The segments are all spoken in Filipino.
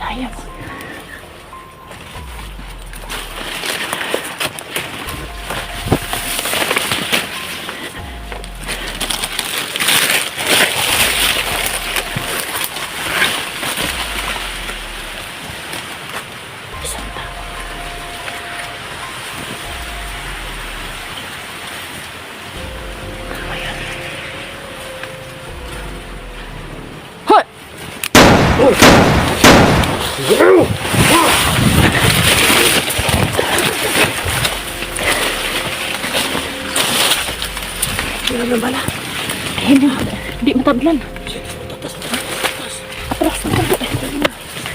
Malaya po. Isang tao. Ayan. Hoy! Ano na bala? Ay, hindi matablan. Atras ng konti.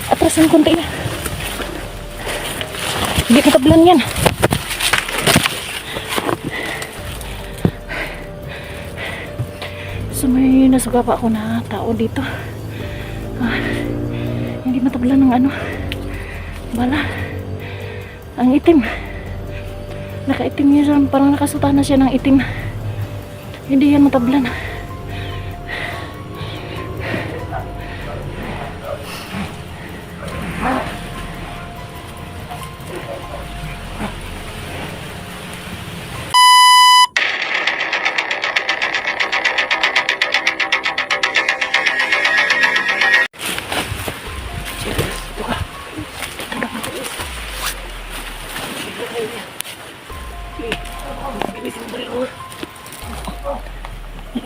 Atras ng konti. Hindi matablan yan. So may nasuga pa ako na tao dito. Hindi matablan ng ano. Bala. Ang itim. Nakaitim niya siya. Parang nakasuta na siya ng itim. Hindi yan matablan.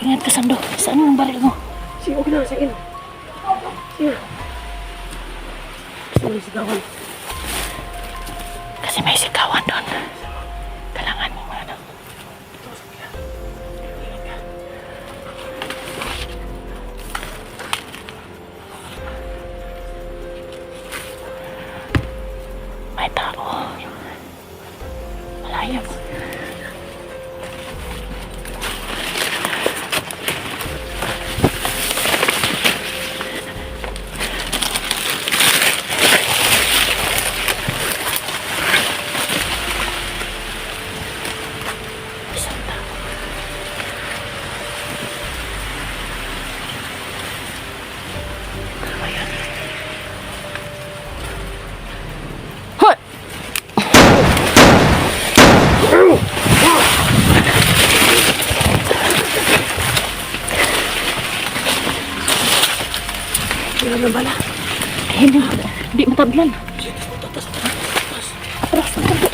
Ingat ka, Sando. Saan yung baril mo? Sige, okay na. Sige. Sige. Gusto mo yung sigawan. Kasi may sigawan doon. Kailangan mo ano. May tao. Malaya po. Isang tao. Ayan. Hoy! Ano na bala? Ay, hindi matablan. Atras ng konti.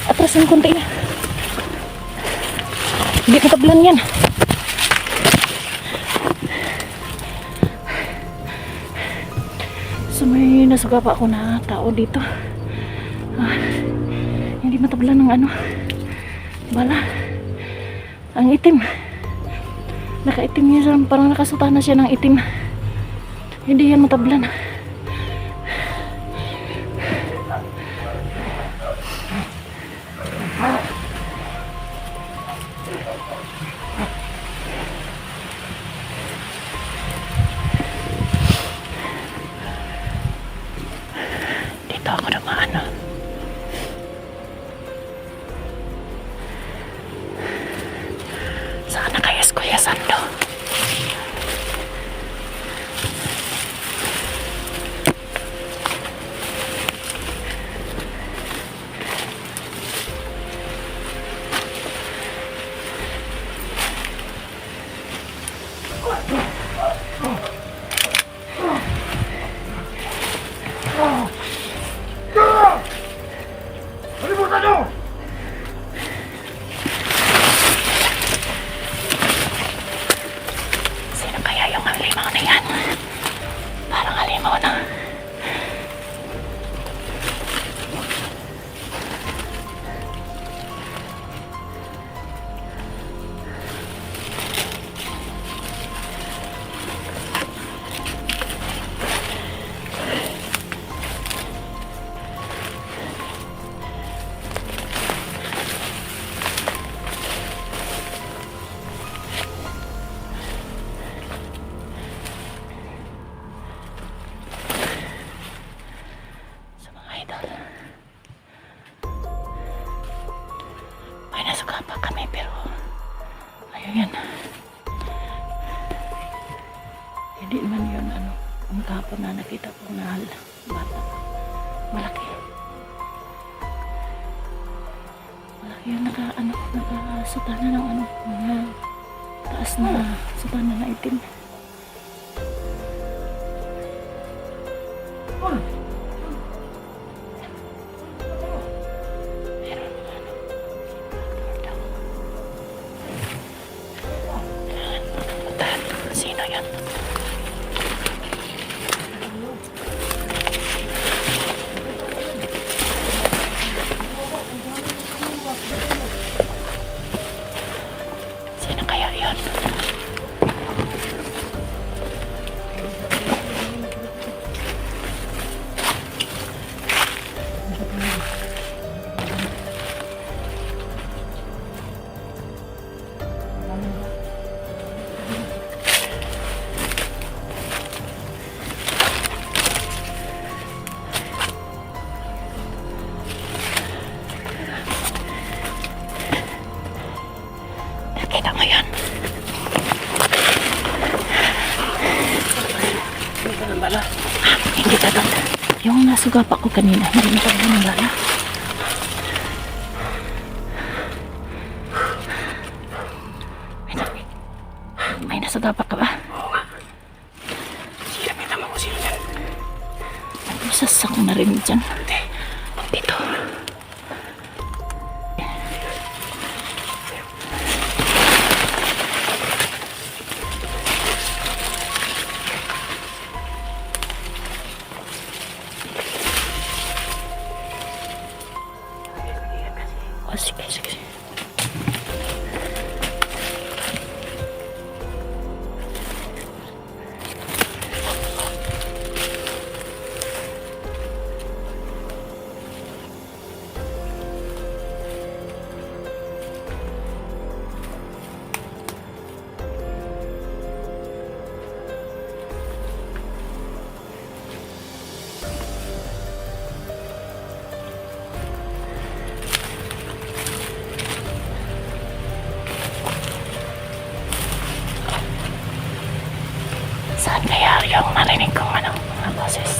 Atras ng konti. Hindi matablan yan. So may nasuga pa ako na tao dito. Hindi matablan ng ano. Bala. Ang itim. Nakaitim niya siya. Parang nakasuta na siya ng itim. Hindi yan matablan. Dito ako dumaan. Saan na kaya si Kuya Sando? na nakita ko na bata. Malaki. Malaki yung nakasutana ng mga taas na sutana na itim. Sino yan? Sino kaya yan? Nakita mo yan? Hindi ka ng bala. Hindi ka doon. Yung nasugapa ko kanina, hindi ka doon ng lala. May nasugapa ka ba? Oo nga. Sige, kita mo kung sino yan. Masasak ko na rin dyan. Hindi. Dito. Oh, sige, sige. Saan kaya yung narinig kong mga boses?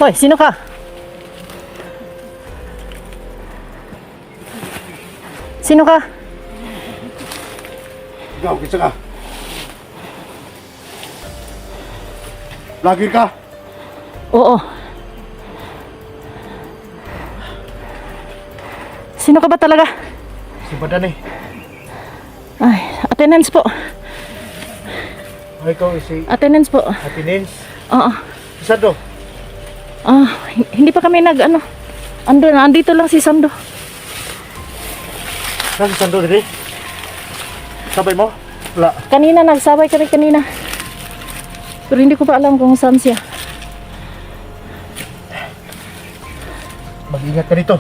Hoy, sino ka? Sino ka? Ikaw, kisa ka? Vlogger ka? Oo. Sino ka ba talaga? Si Badan eh. Ay, attendance po. Ikaw si Attendance po. Atinins. Oo. Si Sando. Hindi pa kami andito lang si Sando. Saan si Sando dito? Sabay mo? Wala. Kanina nagsabay kami kanina. Pero hindi ko pa alam kung saan siya. Mag-ingat ka dito.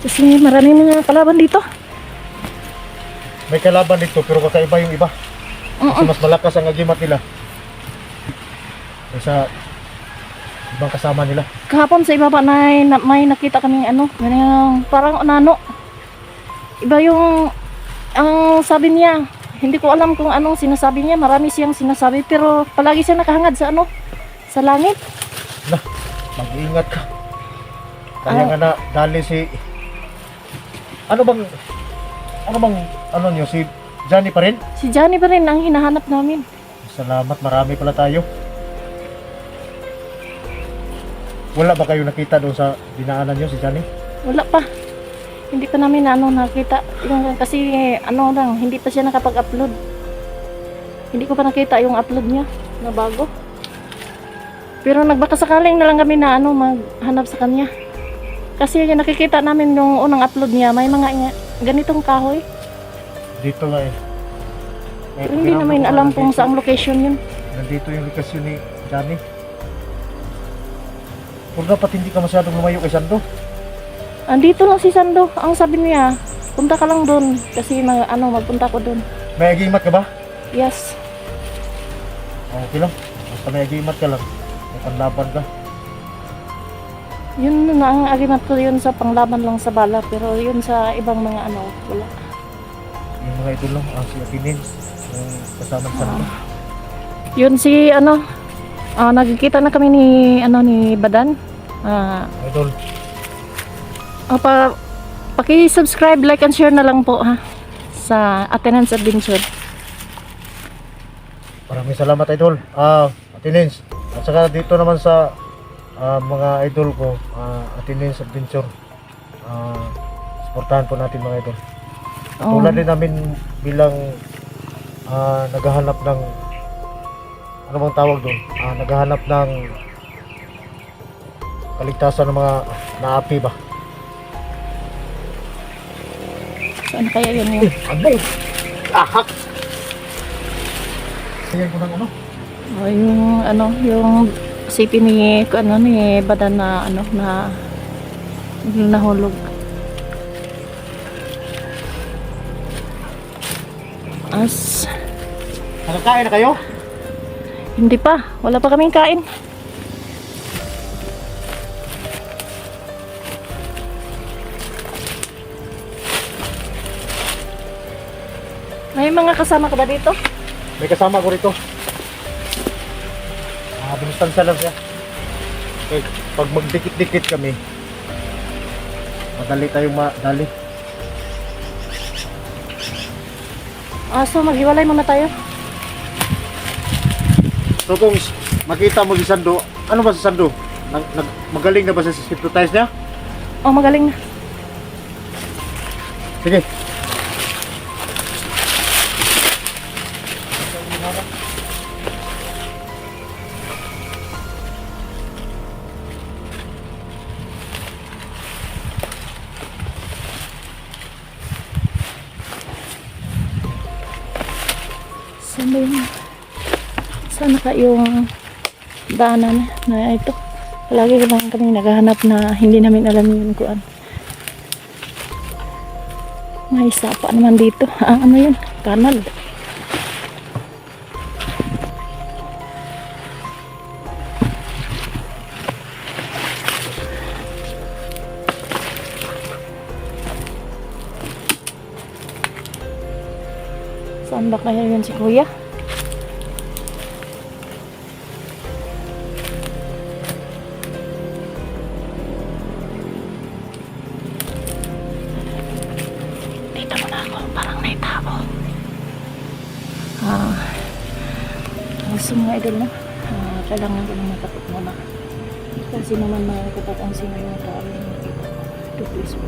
Kasi maraming mga kalaban dito. May kalaban dito pero kakaiba yung iba. Kasi mas malakas ang agimat nila. Kaysa ibang kasama nila. Kahapon sa ibaba may nakita kaming ganyan, parang nano. Iba yung ang sabi niya. Hindi ko alam kung anong sinasabi niya. Marami siyang sinasabi pero palagi siya nakahangad sa sa langit. Na, mag-ingat ka. Kaya nga na dali si ano bang niyo si Johnny pa rin? Si Johnny pa rin ang hinahanap namin. Salamat, marami pala tayo. Wala ba kayo nakita doon sa dinaanan niyo si Johnny? Wala pa. Hindi pa namin nakita. Kasi hindi pa siya nakapag-upload. Hindi ko pa nakita yung upload niya na bago. Pero nagbaka sakaling na lang kami na maghanap sa kanya. Kasi yung nakikita namin yung unang upload niya, may mga ganitong kahoy. Dito nga eh. Pero hindi namin alam kung saang location yun. Nandito yung lokasyon ni Johnny. Kung dapat hindi ka masyadong lumayo kay Sando. Andito lang si Sando. Ang sabi niya, punta ka lang doon. Kasi magpunta ko doon. May agimat ka ba? Yes. Okay lang. Basta may agimat ka lang. May panlaban ka. Yun na ang agimat ko yun sa panglaban lang sa bala. Pero yun sa ibang mga wala. Yung mga idol lang, si Atinin. Yung kasama sa Sando. Yun si nagkikita na kami ni Badan. Idol. Paki-subscribe, like and share na lang po ha sa Attendance Adventure. Maraming salamat idol. Atinins. At saka dito naman sa mga idol ko, Atinins Adventure. Suportahan po natin mga idol. Tulad din namin bilang naghahanap ng ano bang tawag doon? Naghahanap ng kaligtasan ng mga naapi ba? Saan kaya yun yun? Abay! Ahak! Ayan ko ng ano? Yung sipi ni Badan na nahulog. Nakakain na kayo? Hindi pa. Wala pa kaming kain. May mga kasama ka ba dito? May kasama ko rito. Binustansya lang siya. Okay, pag magdikit-dikit kami, madali tayong madali. So maghiwalay muna tayo. So kung makita mo si Sando, ano ba si Sando? Magaling na ba sa hypnotize niya? Magaling na. Sige. Saan ba yun? Saan ka yung daanan na ito? Palagi lang kami naghahanap na hindi namin alam yun kuan. May sapa naman dito. Ano yun? Kanal. Saan ba kaya yun si Kuya? idol no. Kailangan ko naman kapag muna. Kasi naman mga kapag ang sino yung tao yung nakita ko. To please po.